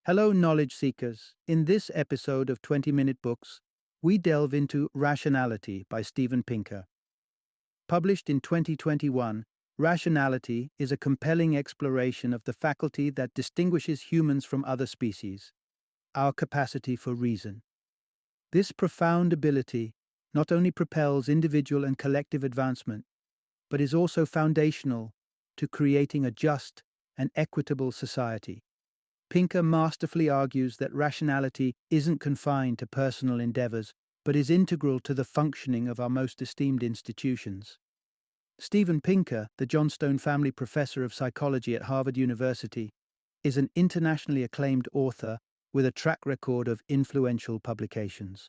Hello, knowledge seekers. In this episode of 20-Minute Books, we delve into Rationality by Steven Pinker. Published in 2021, Rationality is a compelling exploration of the faculty that distinguishes humans from other species, our capacity for reason. This profound ability not only propels individual and collective advancement, but is also foundational to creating a just and equitable society. Pinker masterfully argues that rationality isn't confined to personal endeavors, but is integral to the functioning of our most esteemed institutions. Steven Pinker, the Johnstone Family Professor of Psychology at Harvard University, is an internationally acclaimed author with a track record of influential publications.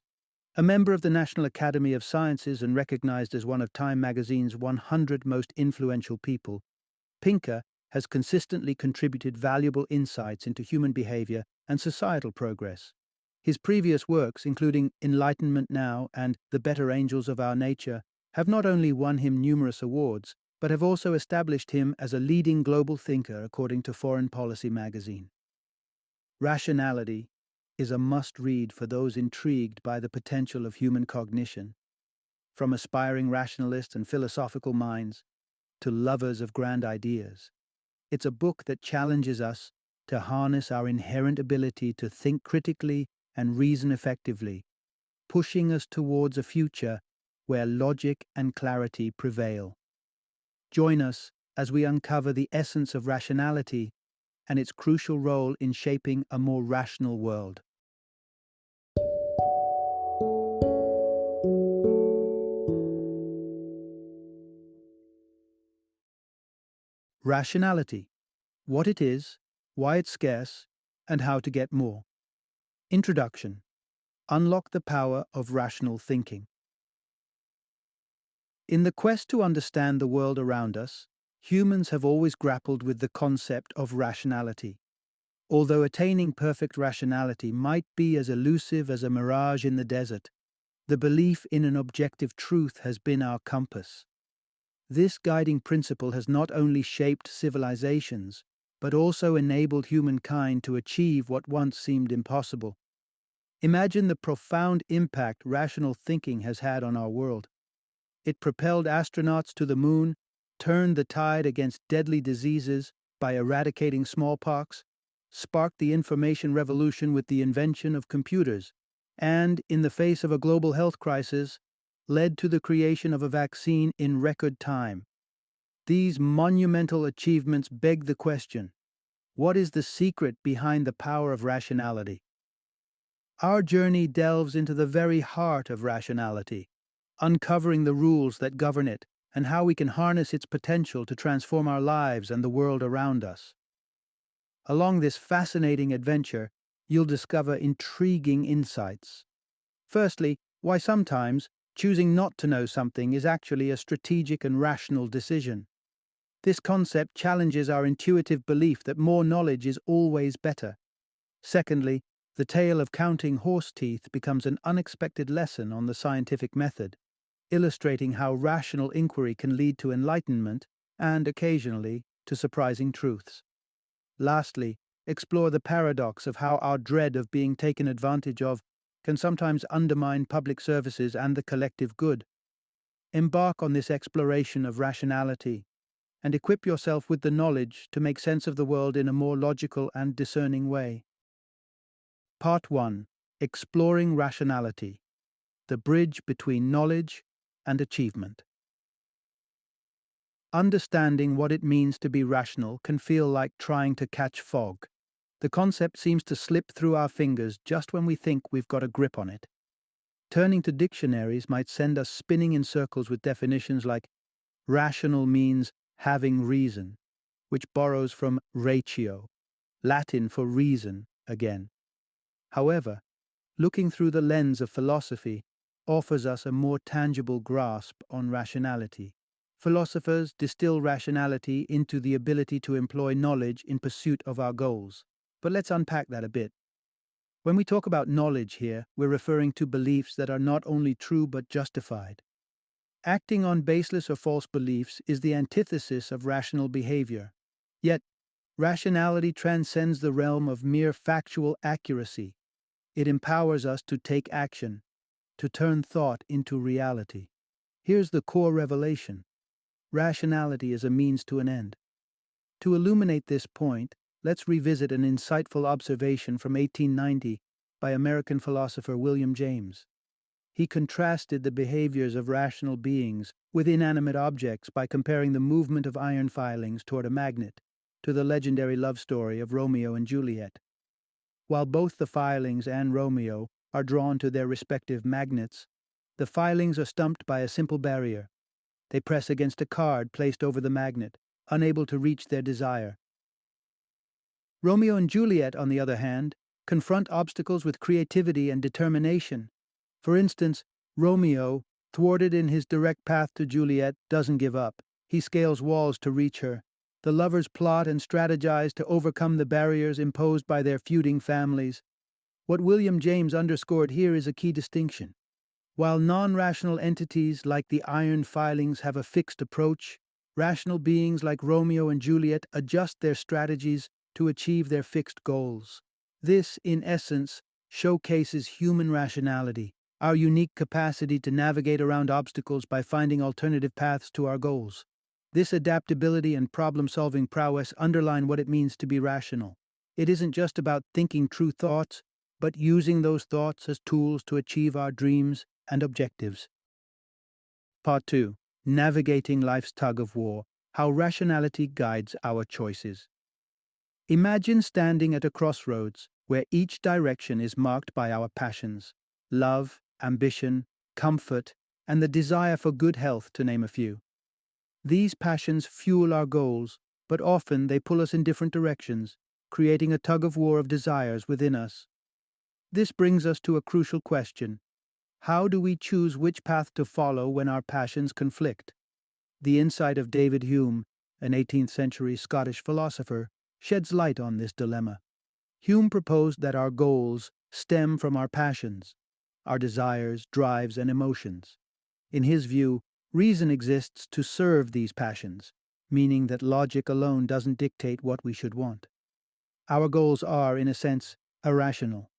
A member of the National Academy of Sciences and recognized as one of Time magazine's 100 most influential people, Pinker has consistently contributed valuable insights into human behavior and societal progress. His previous works, including Enlightenment Now and The Better Angels of Our Nature, have not only won him numerous awards, but have also established him as a leading global thinker according to Foreign Policy magazine. Rationality is a must-read for those intrigued by the potential of human cognition. From aspiring rationalists and philosophical minds to lovers of grand ideas, it's a book that challenges us to harness our inherent ability to think critically and reason effectively, pushing us towards a future where logic and clarity prevail. Join us as we uncover the essence of rationality and its crucial role in shaping a more rational world. Rationality: what it is, why it's scarce, and how to get more. Introduction: unlock the power of rational thinking. In the quest to understand the world around us, humans have always grappled with the concept of rationality. Although attaining perfect rationality might be as elusive as a mirage in the desert, the belief in an objective truth has been our compass. This guiding principle has not only shaped civilizations, but also enabled humankind to achieve what once seemed impossible. Imagine the profound impact rational thinking has had on our world. It propelled astronauts to the moon, turned the tide against deadly diseases by eradicating smallpox, sparked the information revolution with the invention of computers, and, in the face of a global health crisis, led to the creation of a vaccine in record time. These monumental achievements beg the question: what is the secret behind the power of rationality? Our journey delves into the very heart of rationality, uncovering the rules that govern it and how we can harness its potential to transform our lives and the world around us. Along this fascinating adventure, you'll discover intriguing insights. Firstly, why sometimes choosing not to know something is actually a strategic and rational decision. This concept challenges our intuitive belief that more knowledge is always better. Secondly, the tale of counting horse teeth becomes an unexpected lesson on the scientific method, illustrating how rational inquiry can lead to enlightenment and, occasionally, to surprising truths. Lastly, explore the paradox of how our dread of being taken advantage of can sometimes undermine public services and the collective good. Embark on this exploration of rationality and equip yourself with the knowledge to make sense of the world in a more logical and discerning way. Part 1: Exploring Rationality: the bridge between knowledge and achievement. Understanding what it means to be rational can feel like trying to catch fog. The concept seems to slip through our fingers just when we think we've got a grip on it. Turning to dictionaries might send us spinning in circles with definitions like rational means having reason, which borrows from ratio, Latin for reason, again. However, looking through the lens of philosophy offers us a more tangible grasp on rationality. Philosophers distill rationality into the ability to employ knowledge in pursuit of our goals. But let's unpack that a bit. When we talk about knowledge here, we're referring to beliefs that are not only true but justified. Acting on baseless or false beliefs is the antithesis of rational behavior. Yet, Rationality transcends the realm of mere factual accuracy. It empowers us to take action, to turn thought into reality. Here's the core revelation: rationality is a means to an end. To illuminate this point, let's revisit an insightful observation from 1890 by American philosopher William James. He contrasted the behaviors of rational beings with inanimate objects by comparing the movement of iron filings toward a magnet to the legendary love story of Romeo and Juliet. While both the filings and Romeo are drawn to their respective magnets, the filings are stumped by a simple barrier. They press against a card placed over the magnet, unable to reach their desire. Romeo and Juliet, on the other hand, confront obstacles with creativity and determination. For instance, Romeo, thwarted in his direct path to Juliet, doesn't give up. He scales walls to reach her. The lovers plot and strategize to overcome the barriers imposed by their feuding families. What William James underscored here is a key distinction. While non-rational entities like the iron filings have a fixed approach, rational beings like Romeo and Juliet adjust their strategies to achieve their fixed goals. This, in essence, showcases human rationality, our unique capacity to navigate around obstacles by finding alternative paths to our goals. This adaptability and problem-solving prowess underline what it means to be rational. It isn't just about thinking true thoughts, but using those thoughts as tools to achieve our dreams and objectives. Part 2. Navigating life's tug-of-war, how rationality guides our choices. Imagine standing at a crossroads where each direction is marked by our passions: love, ambition, comfort, and the desire for good health, to name a few. These passions fuel our goals, but often they pull us in different directions, creating a tug-of-war of desires within us. This brings us to a crucial question: how do we choose which path to follow when our passions conflict? The insight of David Hume, an 18th century Scottish philosopher, sheds light on this dilemma. Hume proposed that our goals stem from our passions, our desires, drives, and emotions. In his view, reason exists to serve these passions, meaning that logic alone doesn't dictate what we should want. Our goals are, in a sense, irrational.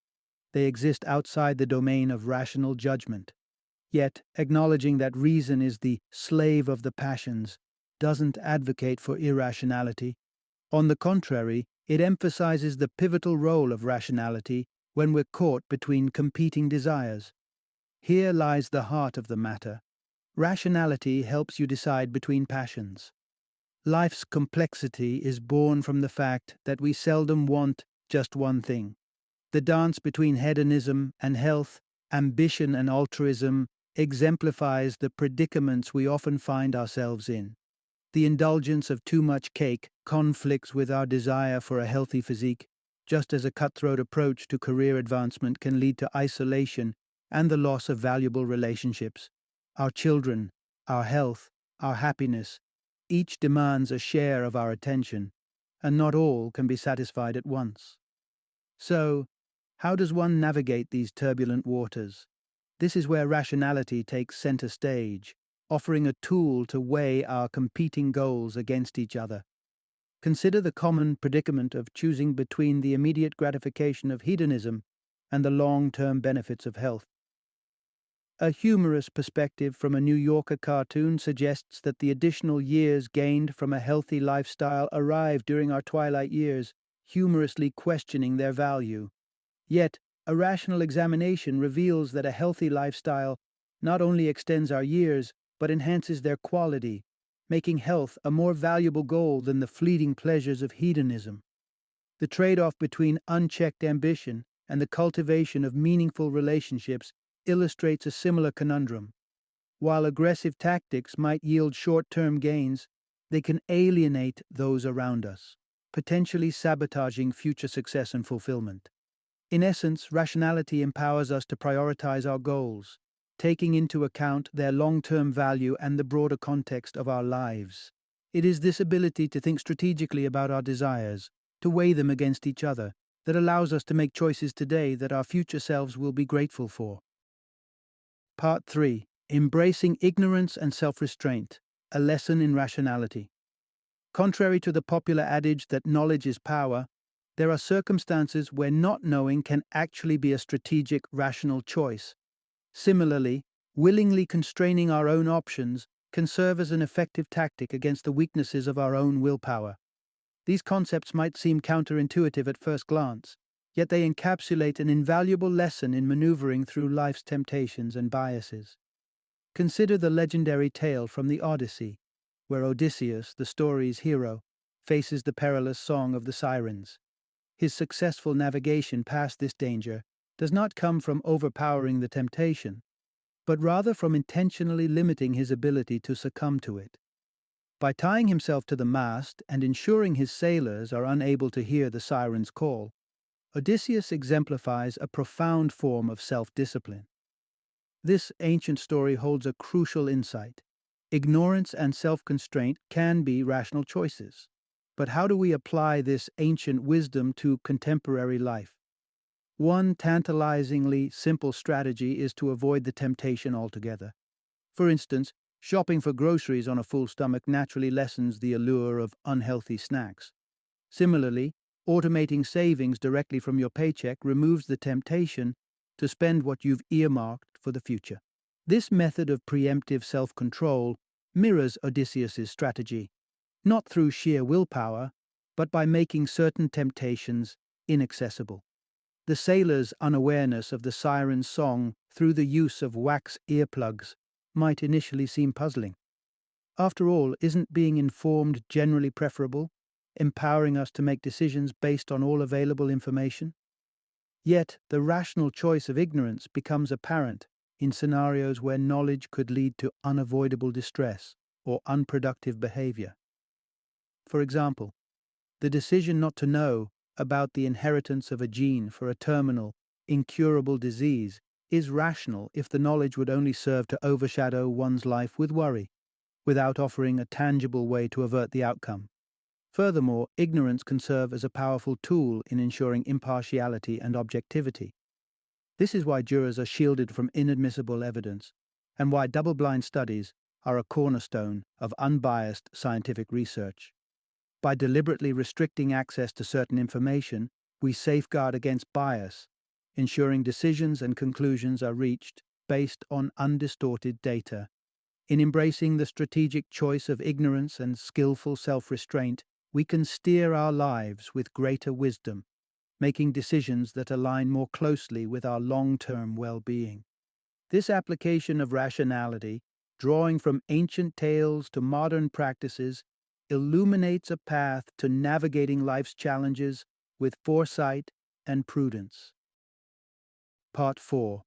They exist outside the domain of rational judgment. Yet, acknowledging that reason is the slave of the passions doesn't advocate for irrationality. On the contrary, it emphasizes the pivotal role of rationality when we're caught between competing desires. Here lies the heart of the matter. Rationality helps you decide between passions. Life's complexity is born from the fact that we seldom want just one thing. The dance between hedonism and health, ambition and altruism, exemplifies the predicaments we often find ourselves in. The indulgence of too much cake conflicts with our desire for a healthy physique, just as a cutthroat approach to career advancement can lead to isolation and the loss of valuable relationships. Our children, our health, our happiness, each demands a share of our attention, and not all can be satisfied at once. So, how does one navigate these turbulent waters? This is where rationality takes center stage, offering a tool to weigh our competing goals against each other. Consider the common predicament of choosing between the immediate gratification of hedonism and the long-term benefits of health. A humorous perspective from a New Yorker cartoon suggests that the additional years gained from a healthy lifestyle arrive during our twilight years, humorously questioning their value. Yet, a rational examination reveals that a healthy lifestyle not only extends our years, but enhances their quality, making health a more valuable goal than the fleeting pleasures of hedonism. The trade-off between unchecked ambition and the cultivation of meaningful relationships illustrates a similar conundrum. While aggressive tactics might yield short-term gains, they can alienate those around us, potentially sabotaging future success and fulfillment. In essence, rationality empowers us to prioritize our goals, taking into account their long-term value and the broader context of our lives. It is this ability to think strategically about our desires, to weigh them against each other, that allows us to make choices today that our future selves will be grateful for. Part 3. Embracing ignorance and self-restraint, a lesson in rationality. Contrary to the popular adage that knowledge is power, there are circumstances where not knowing can actually be a strategic, rational choice. Similarly, willingly constraining our own options can serve as an effective tactic against the weaknesses of our own willpower. These concepts might seem counterintuitive at first glance, yet they encapsulate an invaluable lesson in maneuvering through life's temptations and biases. Consider the legendary tale from the Odyssey, where Odysseus, the story's hero, faces the perilous song of the sirens. His successful navigation past this danger does not come from overpowering the temptation, but rather from intentionally limiting his ability to succumb to it. By tying himself to the mast and ensuring his sailors are unable to hear the siren's call, Odysseus exemplifies a profound form of self-discipline. This ancient story holds a crucial insight. Ignorance and self-constraint can be rational choices. But how do we apply this ancient wisdom to contemporary life? One tantalizingly simple strategy is to avoid the temptation altogether. For instance, shopping for groceries on a full stomach naturally lessens the allure of unhealthy snacks. Similarly, automating savings directly from your paycheck removes the temptation to spend what you've earmarked for the future. This method of preemptive self-control mirrors Odysseus's strategy, not through sheer willpower, but by making certain temptations inaccessible. The sailor's unawareness of the siren's song through the use of wax earplugs might initially seem puzzling. After all, isn't being informed generally preferable, empowering us to make decisions based on all available information? Yet, the rational choice of ignorance becomes apparent in scenarios where knowledge could lead to unavoidable distress or unproductive behavior. For example, the decision not to know about the inheritance of a gene for a terminal, incurable disease is rational if the knowledge would only serve to overshadow one's life with worry, without offering a tangible way to avert the outcome. Furthermore, ignorance can serve as a powerful tool in ensuring impartiality and objectivity. This is why jurors are shielded from inadmissible evidence, and why double-blind studies are a cornerstone of unbiased scientific research. By deliberately restricting access to certain information, we safeguard against bias, ensuring decisions and conclusions are reached based on undistorted data. In embracing the strategic choice of ignorance and skillful self-restraint, we can steer our lives with greater wisdom, making decisions that align more closely with our long-term well-being. This application of rationality, drawing from ancient tales to modern practices, illuminates a path to navigating life's challenges with foresight and prudence. Part 4.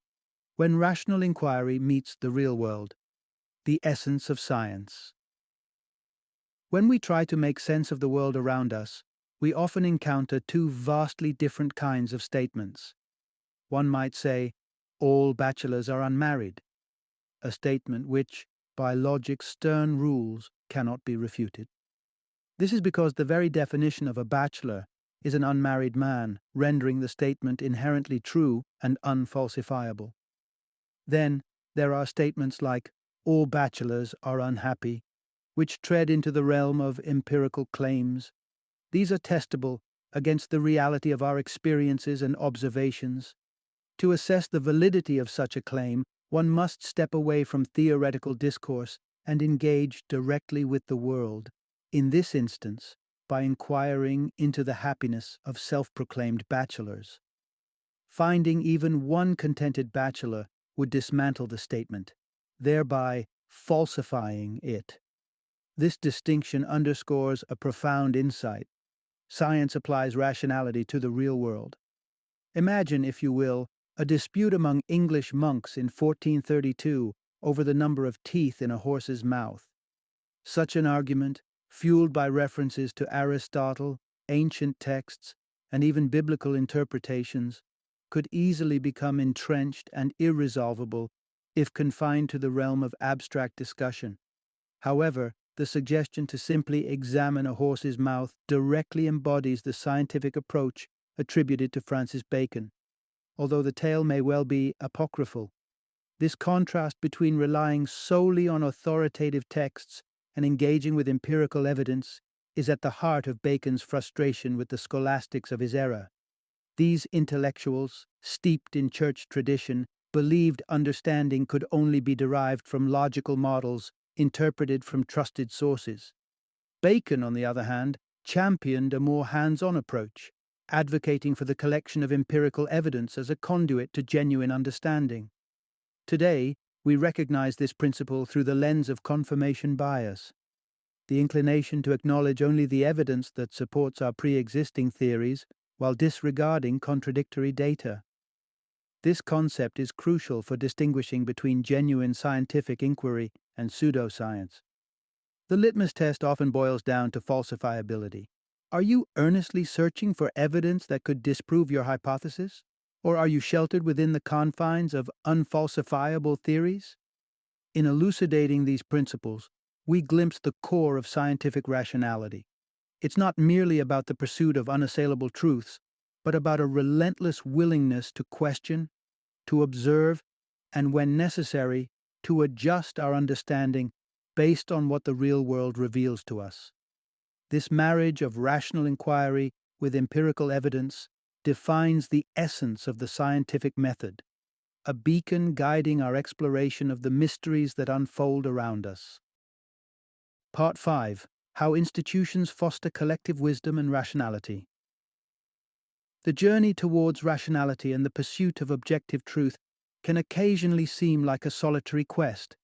When rational inquiry meets the real world. The essence of science. When we try to make sense of the world around us, we often encounter two vastly different kinds of statements. One might say, all bachelors are unmarried, a statement which, by logic's stern rules, cannot be refuted. This is because the very definition of a bachelor is an unmarried man, rendering the statement inherently true and unfalsifiable. Then, there are statements like, all bachelors are unhappy, which tread into the realm of empirical claims. These are testable against the reality of our experiences and observations. To assess the validity of such a claim, one must step away from theoretical discourse and engage directly with the world, in this instance, by inquiring into the happiness of self-proclaimed bachelors. Finding even one contented bachelor would dismantle the statement, thereby falsifying it. This distinction underscores a profound insight. Science applies rationality to the real world. Imagine, if you will, a dispute among English monks in 1432 over the number of teeth in a horse's mouth. Such an argument, fueled by references to Aristotle, ancient texts, and even biblical interpretations, could easily become entrenched and irresolvable if confined to the realm of abstract discussion. However, the suggestion to simply examine a horse's mouth directly embodies the scientific approach attributed to Francis Bacon. Although the tale may well be apocryphal, this contrast between relying solely on authoritative texts and engaging with empirical evidence is at the heart of Bacon's frustration with the scholastics of his era. These intellectuals, steeped in church tradition, believed understanding could only be derived from logical models interpreted from trusted sources. Bacon, on the other hand, championed a more hands-on approach, advocating for the collection of empirical evidence as a conduit to genuine understanding. Today, we recognize this principle through the lens of confirmation bias, the inclination to acknowledge only the evidence that supports our pre-existing theories while disregarding contradictory data. This concept is crucial for distinguishing between genuine scientific inquiry and pseudoscience. The litmus test often boils down to falsifiability. Are you earnestly searching for evidence that could disprove your hypothesis? Or are you sheltered within the confines of unfalsifiable theories? In elucidating these principles, we glimpse the core of scientific rationality. It's not merely about the pursuit of unassailable truths, but about a relentless willingness to question, to observe, and when necessary, to adjust our understanding based on what the real world reveals to us. This marriage of rational inquiry with empirical evidence defines the essence of the scientific method, a beacon guiding our exploration of the mysteries that unfold around us. Part 5. How institutions foster collective wisdom and rationality. The journey towards rationality and the pursuit of objective truth can occasionally seem like a solitary quest.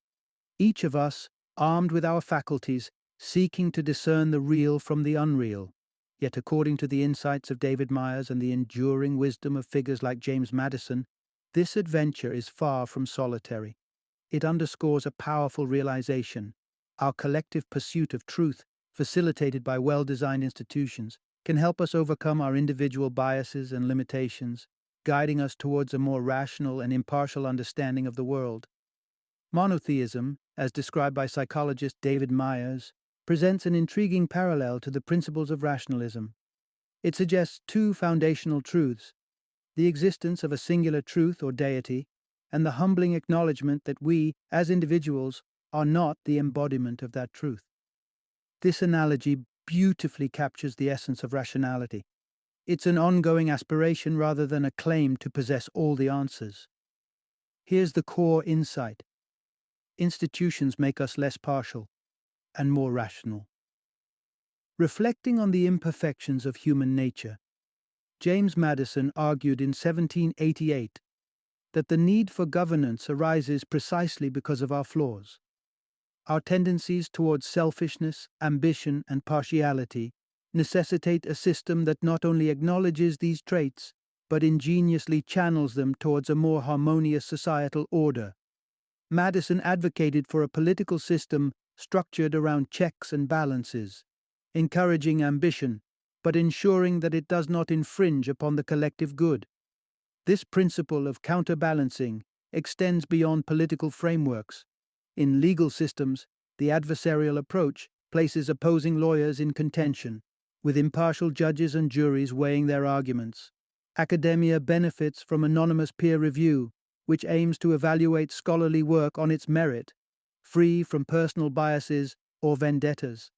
Each of us, armed with our faculties, seeking to discern the real from the unreal. Yet according to the insights of David Myers and the enduring wisdom of figures like James Madison, this adventure is far from solitary. It underscores a powerful realization. Our collective pursuit of truth, facilitated by well-designed institutions, can help us overcome our individual biases and limitations, guiding us towards a more rational and impartial understanding of the world. Monotheism, as described by psychologist David Myers, presents an intriguing parallel to the principles of rationalism. It suggests two foundational truths: the existence of a singular truth or deity, and the humbling acknowledgement that we, as individuals, are not the embodiment of that truth. This analogy beautifully captures the essence of rationality. It's an ongoing aspiration rather than a claim to possess all the answers. Here's the core insight. Institutions make us less partial and more rational. Reflecting on the imperfections of human nature, James Madison argued in 1788 that the need for governance arises precisely because of our flaws. Our tendencies towards selfishness, ambition, and partiality necessitate a system that not only acknowledges these traits, but ingeniously channels them towards a more harmonious societal order. Madison advocated for a political system structured around checks and balances, encouraging ambition, but ensuring that it does not infringe upon the collective good. This principle of counterbalancing extends beyond political frameworks. In legal systems, the adversarial approach places opposing lawyers in contention, with impartial judges and juries weighing their arguments. Academia benefits from anonymous peer review, which aims to evaluate scholarly work on its merit, free from personal biases or vendettas.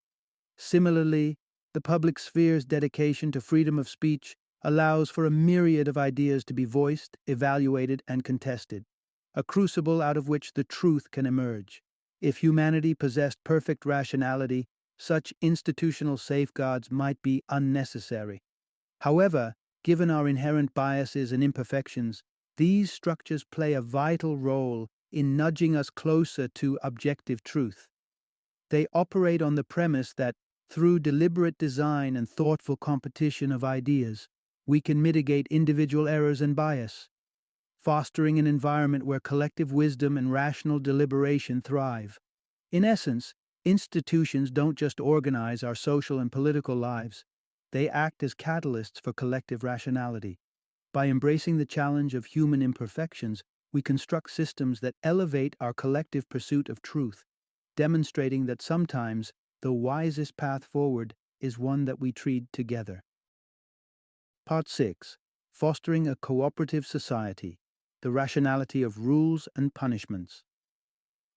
Similarly, the public sphere's dedication to freedom of speech allows for a myriad of ideas to be voiced, evaluated, and contested, a crucible out of which the truth can emerge. If humanity possessed perfect rationality, such institutional safeguards might be unnecessary. However, given our inherent biases and imperfections, these structures play a vital role in nudging us closer to objective truth. They operate on the premise that, through deliberate design and thoughtful competition of ideas, we can mitigate individual errors and bias, fostering an environment where collective wisdom and rational deliberation thrive. In essence, institutions don't just organize our social and political lives, they act as catalysts for collective rationality. By embracing the challenge of human imperfections, we construct systems that elevate our collective pursuit of truth, demonstrating that sometimes the wisest path forward is one that we tread together. Part 6. Fostering a cooperative society. The rationality of rules and punishments.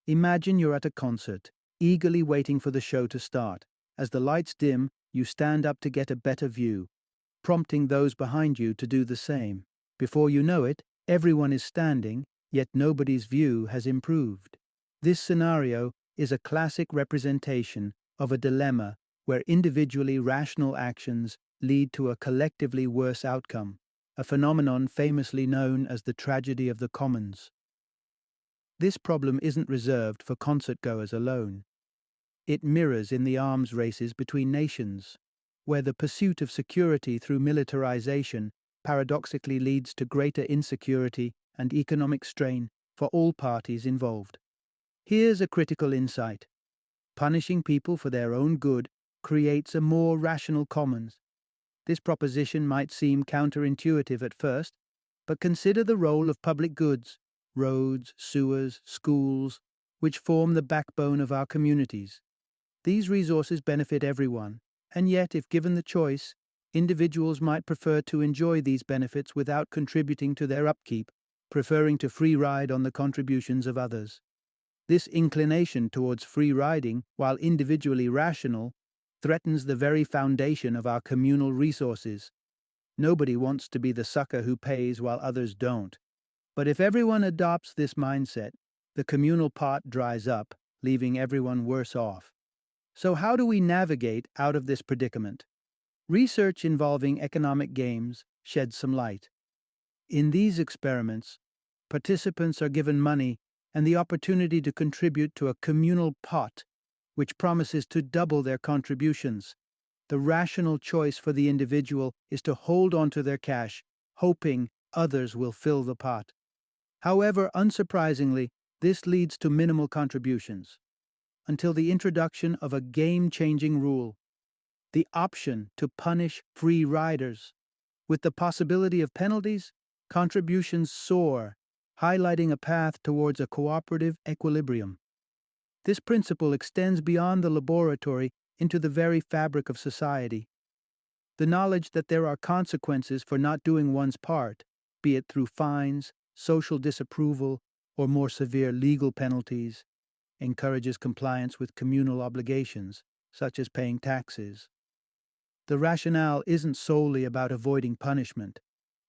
Imagine you're at a concert, eagerly waiting for the show to start. As the lights dim, you stand up to get a better view, prompting those behind you to do the same. Before you know it, everyone is standing, yet nobody's view has improved. This scenario is a classic representation of a dilemma where individually rational actions lead to a collectively worse outcome, a phenomenon famously known as the tragedy of the commons. This problem isn't reserved for concert-goers alone. It mirrors in the arms races between nations, where the pursuit of security through militarization paradoxically leads to greater insecurity and economic strain for all parties involved. Here's a critical insight. Punishing people for their own good creates a more rational commons. This proposition might seem counterintuitive at first, but consider the role of public goods, roads, sewers, schools, which form the backbone of our communities. These resources benefit everyone, and yet, if given the choice, individuals might prefer to enjoy these benefits without contributing to their upkeep, preferring to free ride on the contributions of others. This inclination towards free riding, while individually rational, threatens the very foundation of our communal resources. Nobody wants to be the sucker who pays while others don't. But if everyone adopts this mindset, the communal pot dries up, leaving everyone worse off. So how do we navigate out of this predicament? Research involving economic games sheds some light. In these experiments, participants are given money and the opportunity to contribute to a communal pot, which promises to double their contributions. The rational choice for the individual is to hold on to their cash, hoping others will fill the pot. However, unsurprisingly, this leads to minimal contributions, until the introduction of a game-changing rule, the option to punish free riders. With the possibility of penalties, contributions soar, highlighting a path towards a cooperative equilibrium. This principle extends beyond the laboratory into the very fabric of society. The knowledge that there are consequences for not doing one's part, be it through fines, social disapproval, or more severe legal penalties, encourages compliance with communal obligations, such as paying taxes. The rationale isn't solely about avoiding punishment.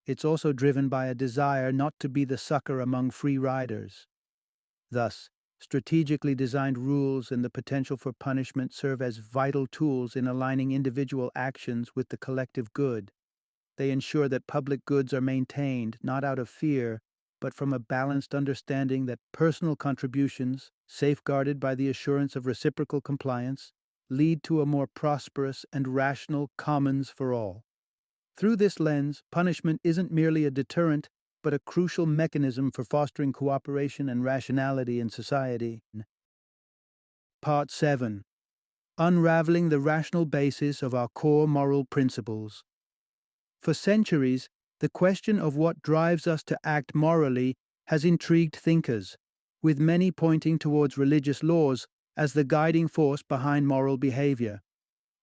It's also driven by a desire not to be the sucker among free riders. Thus, strategically designed rules and the potential for punishment serve as vital tools in aligning individual actions with the collective good. They ensure that public goods are maintained not out of fear, but from a balanced understanding that personal contributions, safeguarded by the assurance of reciprocal compliance, lead to a more prosperous and rational commons for all. Through this lens, punishment isn't merely a deterrent, but a crucial mechanism for fostering cooperation and rationality in society. Part 7. Unraveling the rational basis of our core moral principles. For centuries, the question of what drives us to act morally has intrigued thinkers, with many pointing towards religious laws as the guiding force behind moral behavior.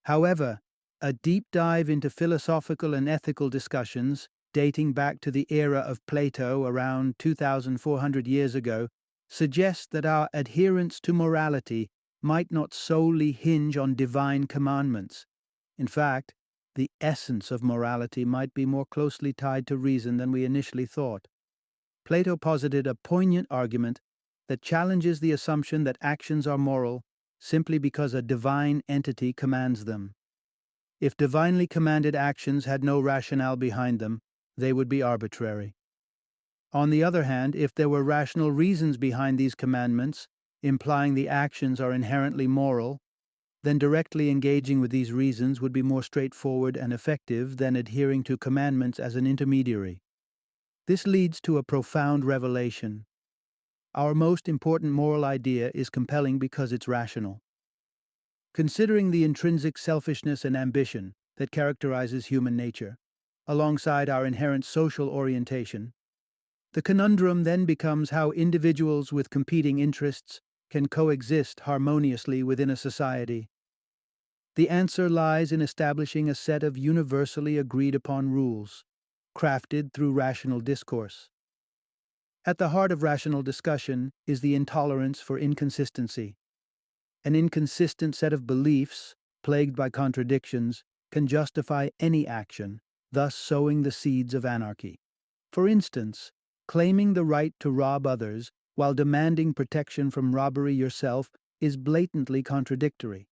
However, a deep dive into philosophical and ethical discussions, dating back to the era of Plato around 2,400 years ago, suggests that our adherence to morality might not solely hinge on divine commandments. In fact, the essence of morality might be more closely tied to reason than we initially thought. Plato posited a poignant argument that challenges the assumption that actions are moral simply because a divine entity commands them. If divinely commanded actions had no rationale behind them, they would be arbitrary. On the other hand, if there were rational reasons behind these commandments, implying the actions are inherently moral, then directly engaging with these reasons would be more straightforward and effective than adhering to commandments as an intermediary. This leads to a profound revelation. Our most important moral idea is compelling because it's rational. Considering the intrinsic selfishness and ambition that characterizes human nature, alongside our inherent social orientation, the conundrum then becomes how individuals with competing interests can coexist harmoniously within a society. The answer lies in establishing a set of universally agreed upon rules, crafted through rational discourse. At the heart of rational discussion is the intolerance for inconsistency. An inconsistent set of beliefs, plagued by contradictions, can justify any action, thus sowing the seeds of anarchy. For instance, claiming the right to rob others while demanding protection from robbery yourself is blatantly contradictory.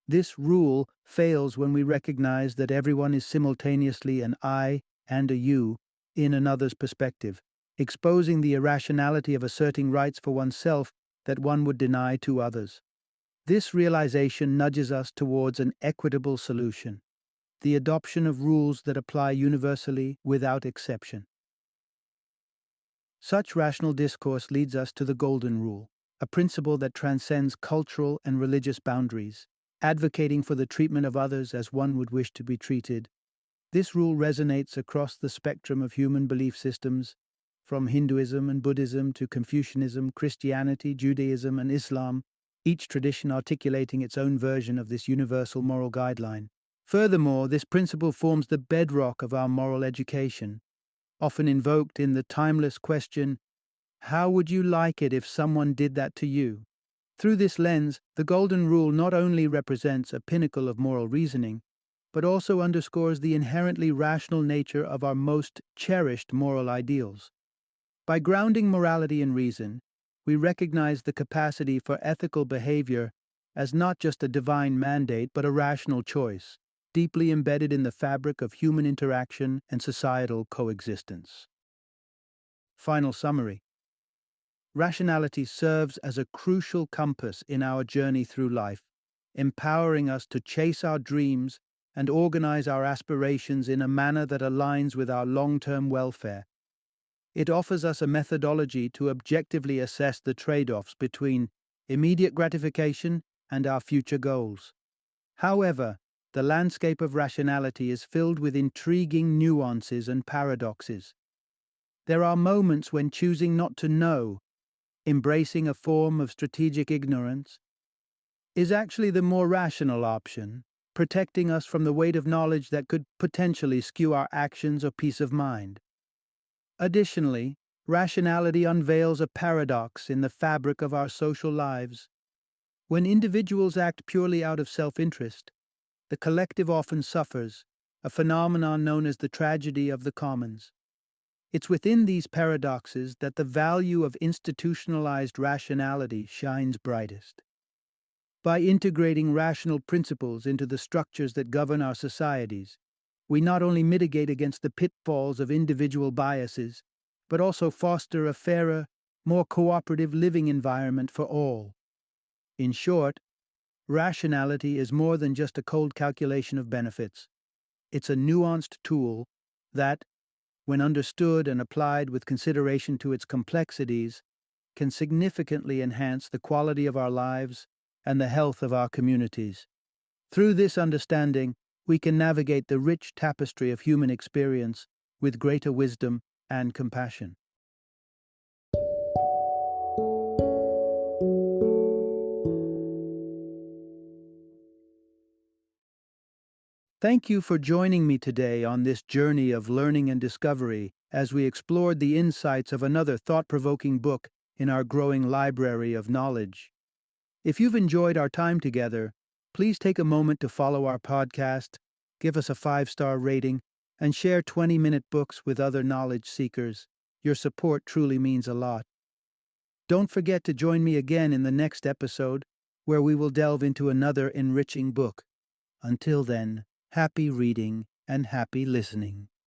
This rule fails when we recognize that everyone is simultaneously an I and a you in another's perspective, exposing the irrationality of asserting rights for oneself that one would deny to others. This realization nudges us towards an equitable solution, the adoption of rules that apply universally without exception. Such rational discourse leads us to the Golden Rule, a principle that transcends cultural and religious boundaries, advocating for the treatment of others as one would wish to be treated. This rule resonates across the spectrum of human belief systems, from Hinduism and Buddhism to Confucianism, Christianity, Judaism, and Islam, each tradition articulating its own version of this universal moral guideline. Furthermore, this principle forms the bedrock of our moral education, often invoked in the timeless question, "How would you like it if someone did that to you?" Through this lens, the Golden Rule not only represents a pinnacle of moral reasoning, but also underscores the inherently rational nature of our most cherished moral ideals. By grounding morality in reason, we recognize the capacity for ethical behavior as not just a divine mandate but a rational choice, deeply embedded in the fabric of human interaction and societal coexistence. Final summary. Rationality serves as a crucial compass in our journey through life, empowering us to chase our dreams and organize our aspirations in a manner that aligns with our long-term welfare. It offers us a methodology to objectively assess the trade-offs between immediate gratification and our future goals. However, the landscape of rationality is filled with intriguing nuances and paradoxes. There are moments when choosing not to know, embracing a form of strategic ignorance, is actually the more rational option, protecting us from the weight of knowledge that could potentially skew our actions or peace of mind. Additionally, rationality unveils a paradox in the fabric of our social lives. When individuals act purely out of self-interest, the collective often suffers, a phenomenon known as the tragedy of the commons. It's within these paradoxes that the value of institutionalized rationality shines brightest. By integrating rational principles into the structures that govern our societies, we not only mitigate against the pitfalls of individual biases, but also foster a fairer, more cooperative living environment for all. In short, rationality is more than just a cold calculation of benefits. It's a nuanced tool that, when understood and applied with consideration to its complexities, can significantly enhance the quality of our lives and the health of our communities. Through this understanding, we can navigate the rich tapestry of human experience with greater wisdom and compassion. Thank you for joining me today on this journey of learning and discovery as we explored the insights of another thought-provoking book in our growing library of knowledge. If you've enjoyed our time together, please take a moment to follow our podcast, give us a 5-star rating, and share 20-minute books with other knowledge seekers. Your support truly means a lot. Don't forget to join me again in the next episode, where we will delve into another enriching book. Until then, happy reading and happy listening.